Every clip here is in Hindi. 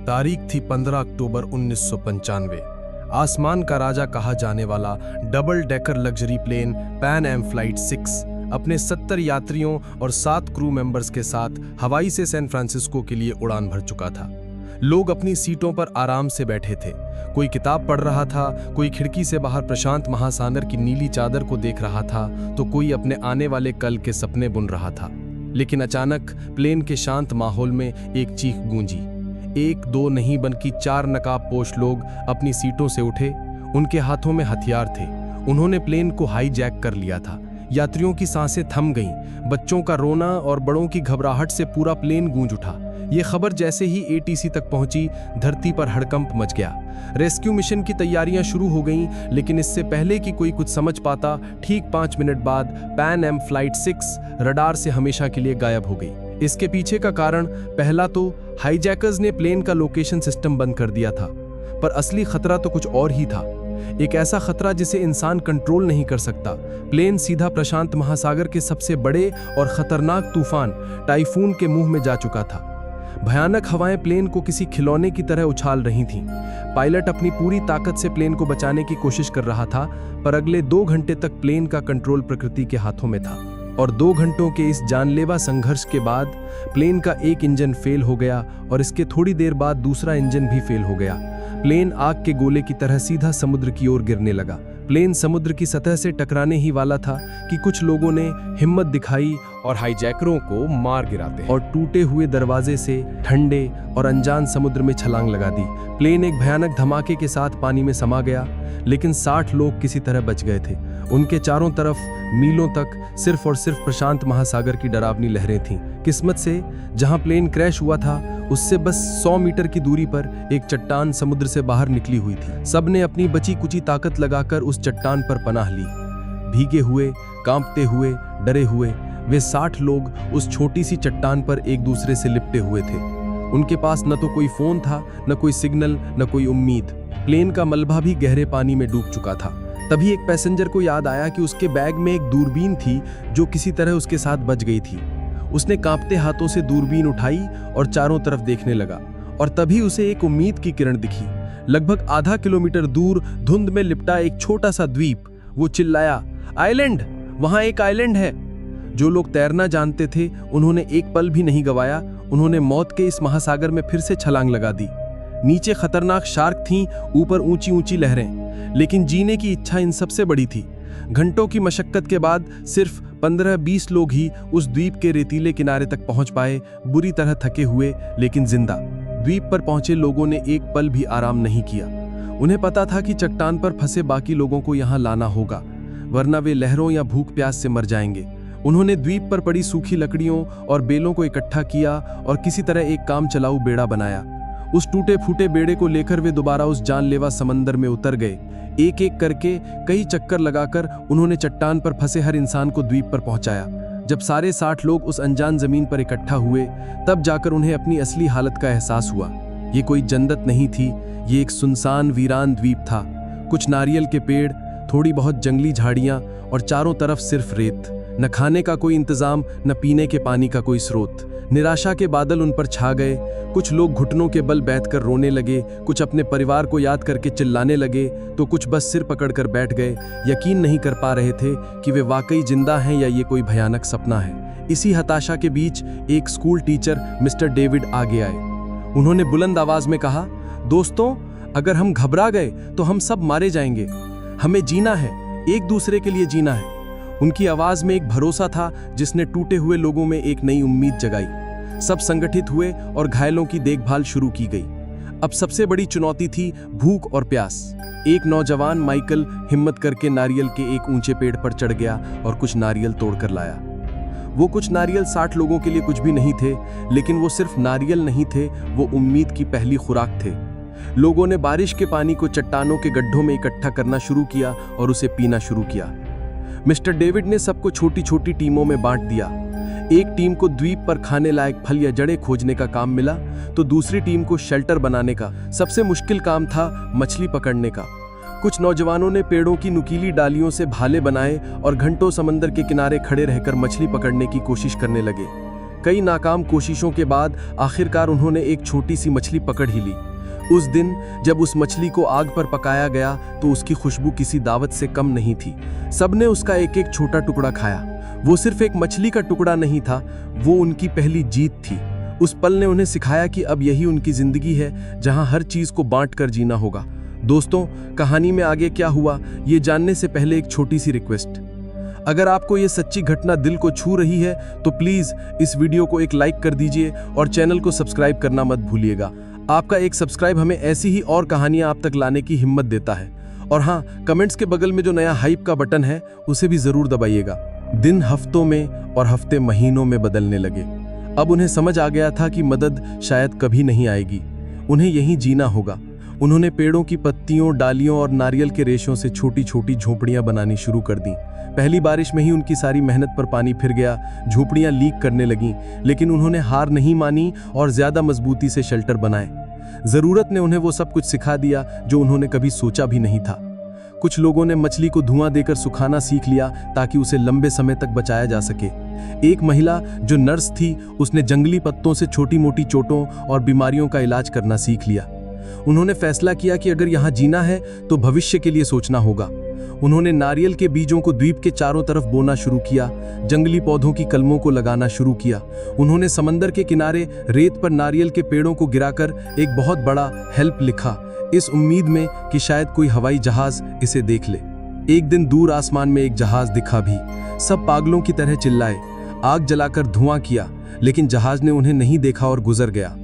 तारीख थी 15 अक्टूबर 1995। आसमान का राजा कहा जाने वाला double decker luxury plane Pan Am flight 6 अपने 70 यात्रियों और 7 क्रू मेंबर्स के साथ हवाई से सैन फ्रांसिस्को के लिए उड़ान भर चुका था। लोग अपनी सीटों पर आराम से बैठे थे। कोई किताब पढ़ रहा था, कोई खिड़की से बाहर प्रशांत महासागर की नीली चादर को देख रहा था, तो कोई अपने आने वाले कल के सपने बुन रहा था। लेकिन अचानक प्लेन के शांत माहौल में एक चीख गूंजी। 1 2 नहीं बल्कि 4 नकाबपोश लोग अपनी सीटों से उठे। उनके हाथों में हथियार थे। उन्होंने प्लेन को हाईजैक कर लिया था। यात्रियों की सांसें थम गईं। बच्चों का रोना और बड़ों की घबराहट से पूरा प्लेन गूंज उठा। ये खबर जैसे ही एटीसी तक पहुंची, धरती पर हड़कंप मच गया। रेस्क्यू मिशन की तैयारियां शुरू हो गईं, लेकिन इससे पहले कि कोई कुछ समझ पाता, ठीक 5 मिनट बाद पैन एम फ्लाइट 6 रडार से हमेशा के लिए गायब हो गई। इसके पीछे का कारण, पहला तो हाईजैकर्स ने प्लेन का लोकेशन सिस्टम बंद कर दिया था, पर असली खतरा तो कुछ और ही था। एक ऐसा खतरा जिसे इंसान कंट्रोल नहीं कर सकता। प्लेन सीधा प्रशांत महासागर के सबसे बड़े और खतरनाक तूफान टाइफून के मुंह में जा चुका था। भयानक हवाएं प्लेन को किसी खिलौने की तरह उछाल रही थीं। पायलट अपनी पूरी ताकत से प्लेन को बचाने की कोशिश कर रहा था, पर अगले 2 घंटे तक प्लेन का कंट्रोल प्रकृति के हाथों में था। और 2 घंटों के इस जानलेवा संघर्ष के बाद प्लेन का एक इंजन फेल हो गया और इसके थोड़ी देर बाद दूसरा इंजन भी फेल हो गया। प्लेन आग के गोले की तरह सीधा समुद्र की ओर गिरने लगा। प्लेन समुद्र की सतह से टकराने ही वाला था कि कुछ लोगों ने हिम्मत दिखाई और हाईजैकरों को मार गिराते और टूटे हुए दरवाजे से ठंडे और अनजान समुद्र में छलांग लगा दी। प्लेन एक भयानक धमाके के साथ पानी में समा गया, लेकिन 60 लोग किसी तरह बच गए थे। उनके चारों तरफ मीलों तक सिर्फ और सिर्फ प्रशांत महासागर की डरावनी लहरें थीं। किस्मत से जहां प्लेन क्रैश हुआ था, उससे बस 100 मीटर की दूरी पर एक चट्टान समुद्र से बाहर निकली हुई थी। सबने अपनी बची कुची ताकत लगाकर उस चट्टान पर पनाह ली। भीगे हुए, कांपते हुए, डरे हुए वे 60 लोग उस छोटी सी चट्टान पर एक दूसरे से लिपटे हुए थे। उनके पास न तो कोई फोन था, न कोई सिग्नल, न कोई उम्मीद। प्लेन का मलबा भी गहरे पानी में डूब चुका था। तभी एक पैसेंजर को याद आया कि उसके बैग में एक दूरबीन थी जो किसी तरह उसके साथ बच गई थी। उसने कांपते हाथों से दूरबीन उठाई और चारों तरफ देखने लगा, और तभी उसे एक उम्मीद की किरण दिखी। लगभग आधा किलोमीटर दूर धुंध में लिपटा एक छोटा सा द्वीप। वो चिल्लाया, आइलैंड! वहां एक आइलैंड है। जो लोग तैरना जानते थे, उन्होंने एक पल भी नहीं गवाया। उन्होंने मौत के इस महासागर में फिर से छलांग लगा दी। नीचे खतरनाक शार्क थीं, ऊपर ऊंची ऊंची लहरें, लेकिन जीने की इच्छा इन सबसे बड़ी थी। घंटों की मशक्कत के बाद सिर्फ 15-20 लोग ही उस द्वीप के रेतीले किनारे तक पहुंच पाए, बुरी तरह थके हुए लेकिन जिंदा। द्वीप पर पहुंचे लोगों ने एक पल भी आराम नहीं किया। उन्हें पता था कि चट्टान पर फंसे बाकी लोगों को यहां लाना होगा, वरना वे लहरों या भूख प्यास से मर जाएंगे। उन्होंने द्वीप पर पड़ी सूखी लकड़ियों और बेलों को इकट्ठा किया और किसी तरह एक काम चलाऊ बेड़ा बनाया। उस टूटे फूटे बेड़े को लेकर वे दोबारा उस जानलेवा समंदर में उतर गए। एक एक करके कई चक्कर लगाकर उन्होंने चट्टान पर फंसे हर इंसान को द्वीप पर पहुंचाया। जब सारे 60 लोग उस अनजान जमीन पर इकट्ठा हुए, तब जाकर उन्हें अपनी असली हालत का एहसास हुआ। ये कोई जन्नत नहीं थी, ये एक सुनसान वीरान द्वीप था। कुछ नारियल के पेड़, थोड़ी बहुत जंगली झाड़ियां और चारों तरफ सिर्फ रेत। न खाने का कोई इंतजाम, न पीने के पानी का कोई स्रोत। निराशा के बादल उन पर छा गए। कुछ लोग घुटनों के बल बैठकर रोने लगे, कुछ अपने परिवार को याद करके चिल्लाने लगे, तो कुछ बस सिर पकड़कर बैठ गए। यकीन नहीं कर पा रहे थे कि वे वाकई जिंदा हैं या ये कोई भयानक सपना है। इसी हताशा के बीच एक स्कूल टीचर मिस्टर डेविड आगे आए। उन्होंने बुलंद आवाज में कहा, दोस्तों, अगर हम घबरा गए तो हम सब मारे जाएंगे। हमें जीना है, एक दूसरे के लिए जीना है। उनकी आवाज में एक भरोसा था जिसने टूटे हुए लोगों में एक नई उम्मीद जगाई। सब संगठित हुए और घायलों की देखभाल शुरू की गई। अब सबसे बड़ी चुनौती थी भूख और प्यास। एक नौजवान माइकल हिम्मत करके नारियल के एक ऊंचे पेड़ पर चढ़ गया और कुछ नारियल तोड़कर लाया। वो कुछ नारियल 60 लोगों के लिए कुछ भी नहीं थे, लेकिन वो सिर्फ नारियल नहीं थे, वो उम्मीद की पहली खुराक थे। लोगों ने बारिश के पानी को चट्टानों के गड्ढों में इकट्ठा करना शुरू किया और उसे पीना शुरू किया। मिस्टर डेविड ने सबको छोटी छोटी टीमों में बांट दिया। एक टीम को द्वीप पर खाने लायक फल या जड़ें खोजने का काम मिला, तो दूसरी टीम को शेल्टर बनाने का। सबसे मुश्किल काम था मछली पकड़ने का। कुछ नौजवानों ने पेड़ों की नुकीली डालियों से भाले बनाए और घंटों समंदर के किनारे खड़े रहकर मछली पकड़ने की कोशिश करने लगे। कई नाकाम कोशिशों के बाद आखिरकार उन्होंने एक छोटी सी मछली पकड़ ही ली। उस दिन जब उस मछली को आग पर पकाया गया तो उसकी खुशबू किसी दावत से कम नहीं थी। सबने उसका एक एक छोटा टुकड़ा खाया। वो सिर्फ एक मछली का टुकड़ा नहीं था, वो उनकी पहली जीत थी। उस पल ने उन्हें सिखाया कि अब यही उनकी जिंदगी है, जहां हर चीज को बांट कर जीना होगा। दोस्तों, कहानी में आगे क्या हुआ ये जानने से पहले एक छोटी सी रिक्वेस्ट। अगर आपको ये सच्ची घटना दिल को छू रही है तो प्लीज इस वीडियो को एक लाइक कर दीजिए और चैनल को सब्सक्राइब करना मत भूलिएगा। आपका एक सब्सक्राइब हमें ऐसी ही और कहानियां आप तक लाने की हिम्मत देता है। और हाँ, कमेंट्स के बगल में जो नया हाइप का बटन है उसे भी जरूर दबाइएगा। दिन हफ्तों में और हफ्ते महीनों में बदलने लगे। अब उन्हें समझ आ गया था कि मदद शायद कभी नहीं आएगी, उन्हें यहीं जीना होगा। उन्होंने पेड़ों की पत्तियों, डालियों और नारियल के रेशों से छोटी छोटी झोपड़ियां बनानी शुरू कर दी। पहली बारिश में ही उनकी सारी मेहनत पर पानी फिर गया, झोपड़ियां लीक करने लगीं, लेकिन उन्होंने हार नहीं मानी और ज्यादा मजबूती से शेल्टर बनाए। जरूरत ने उन्हें वो सब कुछ सिखा दिया जो उन्होंने कभी सोचा भी नहीं था। कुछ लोगों ने मछली को धुआं देकर सुखाना सीख लिया ताकि उसे लंबे समय तक बचाया जा सके। एक महिला जो नर्स थी, उसने जंगली पत्तों से छोटी मोटी चोटों और बीमारियों का इलाज करना सीख लिया। उन्होंने फैसला किया कि अगर यहाँ जीना है तो भविष्य के लिए सोचना होगा। उन्होंने नारियल के बीजों को द्वीप के चारों तरफ बोना शुरू किया, जंगली पौधों की कलमों को लगाना शुरू किया। उन्होंने समंदर के किनारे रेत पर नारियल के पेड़ों को गिराकर एक बहुत बड़ा हेल्प लिखा, इस उम्मीद में कि शायद कोई हवाई जहाज इसे देख ले। एक दिन दूर आसमान में एक जहाज दिखा भी। सब पागलों की तरह चिल्लाए, आग जलाकर धुआं किया, लेकिन जहाज ने उन्हें नहीं देखा और गुजर गया।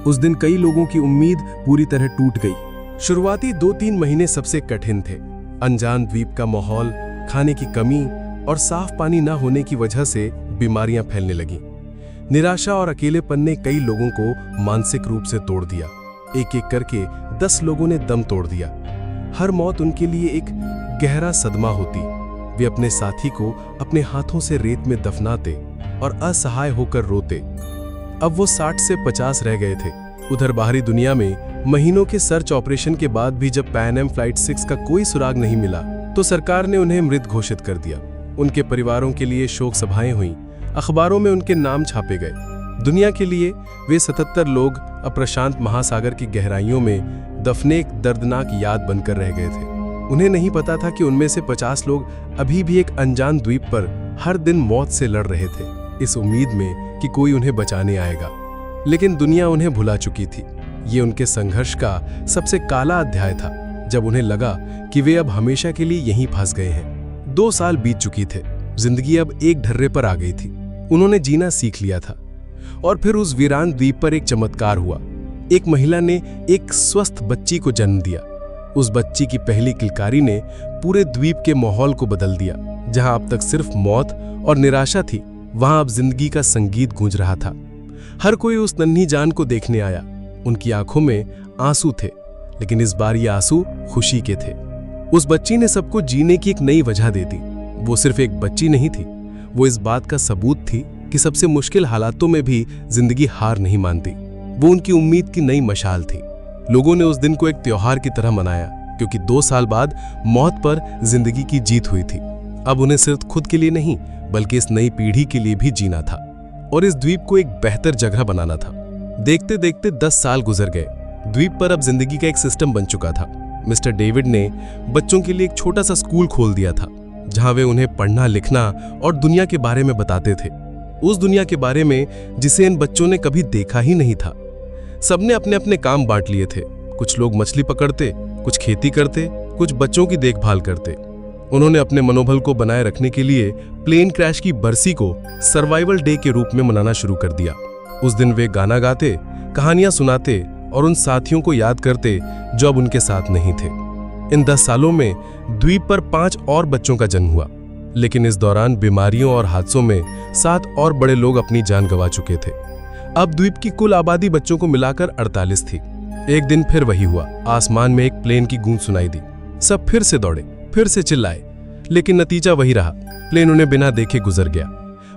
उस दिन कई लोगों की उम्मीद पूरी तरह टूट गई। शुरुआती 2-3 महीने सबसे कठिन थे। अनजान द्वीप का माहौल, खाने की कमी और साफ पानी न होने की वजह से बीमारियां फैलने लगीं। निराशा और अकेलेपन ने कई लोगों को मानसिक रूप से तोड़ दिया। एक एक करके 10 लोगों ने दम तोड़ दिया। हर मौत उनके लिए एक गहरा सदमा होती। वे अपने साथी को अपने हाथों से रेत में दफनाते और असहाय होकर रोते। अब वो 60 से 50 रह गए थे। उधर बाहरी दुनिया में महीनों के सर्च ऑपरेशन के बाद भी जब पैन एम फ्लाइट 6 का कोई सुराग नहीं मिला तो सरकार ने उन्हें मृत घोषित कर दिया। उनके परिवारों के लिए शोक सभाएं हुईं, अखबारों में उनके नाम छापे गए। दुनिया के लिए वे 77 लोग अप्रशांत महासागर की गहराइयों में दफने एक दर्दनाक याद बनकर रह गए थे। उन्हें नहीं पता था कि उनमें से 50 लोग अभी भी एक अनजान द्वीप पर हर दिन मौत से लड़ रहे थे, इस उम्मीद में कि कोई उन्हें बचाने आएगा। लेकिन दुनिया उन्हें भुला चुकी थी। ये उनके संघर्ष का सबसे काला अध्याय था, जब उन्हें लगा कि वे अब हमेशा के लिए यहीं फंस गए हैं। 2 साल बीत चुकी थे, जिंदगी अब एक ढर्रे पर आ गई थी। उन्होंने जीना सीख लिया था। और फिर उस वीरान द्वीप पर एक चमत्कार हुआ। एक महिला ने एक स्वस्थ बच्ची को जन्म दिया। उस बच्ची की पहली किलकारी ने पूरे द्वीप के माहौल को बदल दिया। जहां अब तक सिर्फ मौत और निराशा थी, वहां अब जिंदगी का संगीत गूंज रहा था। हर कोई उस नन्ही जान को देखने आया। उनकी आंखों में आंसू थे, लेकिन इस बार ये आंसू खुशी के थे। उस बच्ची ने सबको जीने की एक नई वजह दे दी। वो सिर्फ एक बच्ची नहीं थी, वो इस बात का सबूत थी कि सबसे मुश्किल हालातों में भी जिंदगी हार नहीं मानती। वो उनकी उम्मीद की नई मशाल थी। लोगों ने उस दिन को एक त्योहार की तरह मनाया, क्योंकि 2 साल बाद मौत पर जिंदगी की जीत हुई थी। अब उन्हें सिर्फ खुद के लिए नहीं, बल्कि इस नई पीढ़ी के लिए भी जीना था और इस द्वीप को एक बेहतर जगह बनाना था। देखते देखते 10 साल गुजर गए। द्वीप पर अब जिंदगी का एक सिस्टम बन चुका था। मिस्टर डेविड ने बच्चों के लिए एक छोटा सा स्कूल खोल दिया था, जहां वे उन्हें पढ़ना, लिखना और दुनिया के बारे में बताते थे। उस दुनिया के बारे में जिसे इन बच्चों ने कभी देखा ही नहीं था। सबने अपने अपने काम बांट लिए थे। कुछ लोग मछली पकड़ते, कुछ खेती करते, कुछ बच्चों की देखभाल करते। उन्होंने अपने मनोबल को बनाए रखने के लिए प्लेन क्रैश की बरसी को सर्वाइवल डे के रूप में मनाना शुरू कर दिया। उस दिन वे गाना गाते, कहानियां सुनाते और उन साथियों को याद करते जो अब उनके साथ नहीं थे। इन 10 सालों में द्वीप पर 5 और बच्चों का जन्म हुआ, लेकिन इस दौरान बीमारियों और हादसों में 7 और बड़े लोग अपनी जान गंवा चुके थे। अब द्वीप की कुल आबादी बच्चों को मिलाकर 48 थी। एक दिन फिर वही हुआ। आसमान में एक प्लेन की गूंज सुनाई दी। सब फिर से दौड़े, फिर से चिल्लाए, लेकिन नतीजा वही रहा। प्लेन उन्हें बिना देखे गुजर गया।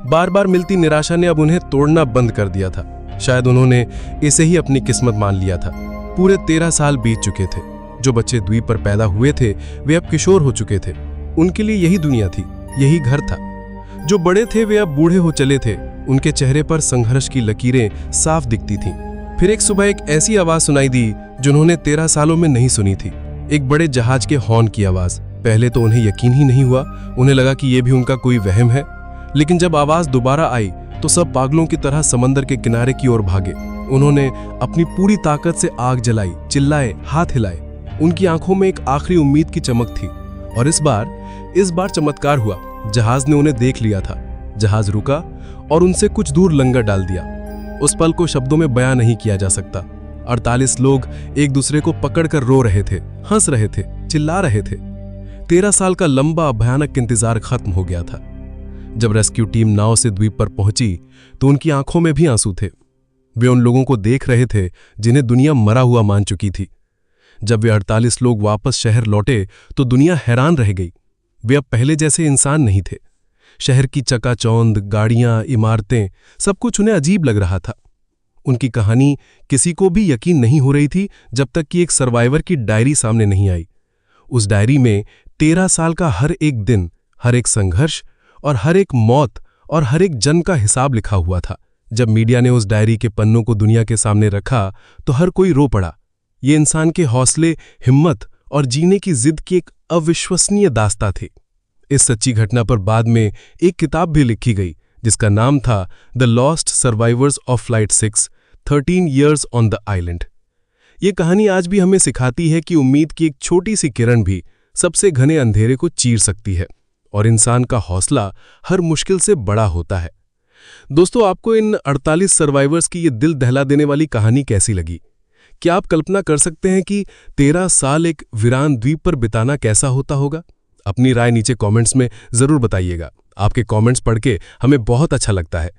बार बार मिलती निराशा ने अब उन्हें तोड़ना बंद कर दिया था। शायद उन्होंने इसे ही अपनी किस्मत मान लिया था। पूरे 13 साल बीत चुके थे। जो बच्चे द्वीप पर पैदा हुए थे वे अब किशोर हो चुके थे। उनके लिए यही दुनिया थी, यही घर था। जो बड़े थे वे अब बूढ़े हो चले थे उनके चेहरे पर संघर्ष की लकीरें साफ दिखती थीं। फिर एक सुबह एक ऐसी आवाज सुनाई दी जिन्होंने 13 सालों में नहीं सुनी थी। एक बड़े जहाज के हॉर्न की आवाज। पहले तो उन्हें यकीन ही नहीं हुआ। उन्हें लगा कि यह भी उनका कोई वहम है। लेकिन जब आवाज दोबारा आई तो सब पागलों की तरह समंदर के किनारे की ओर भागे। उन्होंने अपनी पूरी ताकत से आग जलाई, चिल्लाए, हाथ हिलाए। उनकी आंखों में एक आखिरी उम्मीद की चमक थी। और इस बार चमत्कार हुआ। जहाज ने उन्हें देख लिया था। जहाज रुका और उनसे कुछ दूर लंगर डाल दिया। उस पल को शब्दों में बयां नहीं किया जा सकता। 48 लोग एक दूसरे को पकड़कर रो रहे थे, हंस रहे थे, चिल्ला रहे थे। 13 साल का लंबा भयानक इंतजार खत्म हो गया था। जब रेस्क्यू टीम नाव से द्वीप पर पहुंची तो उनकी आंखों में भी आंसू थे। वे उन लोगों को देख रहे थे जिन्हें दुनिया मरा हुआ मान चुकी थी। जब वे 48 लोग वापस शहर लौटे तो दुनिया हैरान रह गई। वे अब पहले जैसे इंसान नहीं थे। शहर की चकाचौंध, गाड़ियां, इमारतें, सब कुछ उन्हें अजीब लग रहा था। उनकी कहानी किसी को भी यकीन नहीं हो रही थी जब तक कि एक सर्वाइवर की डायरी सामने नहीं आई। उस डायरी में 13 साल का हर एक दिन, हर एक संघर्ष और हर एक मौत और हर एक जन का हिसाब लिखा हुआ था। जब मीडिया ने उस डायरी के पन्नों को दुनिया के सामने रखा तो हर कोई रो पड़ा। ये इंसान के हौसले, हिम्मत और जीने की जिद की एक अविश्वसनीय दास्तां थी। इस सच्ची घटना पर बाद में एक किताब भी लिखी गई जिसका नाम था the lost survivors of flight 6, 13 years on the island. ये कहानी आज भी हमें सिखाती है कि उम्मीद की एक छोटी सी किरण भी सबसे घने अंधेरे को चीर सकती है और इंसान का हौसला हर मुश्किल से बड़ा होता है। दोस्तों, आपको इन 48 सर्वाइवर्स की ये दिल दहला देने वाली कहानी कैसी लगी? क्या आप कल्पना कर सकते हैं कि 13 साल एक वीरान द्वीप पर बिताना कैसा होता होगा? अपनी राय नीचे कमेंट्स में जरूर बताइएगा। आपके कमेंट्स पढ़ के हमें बहुत अच्छा लगता है।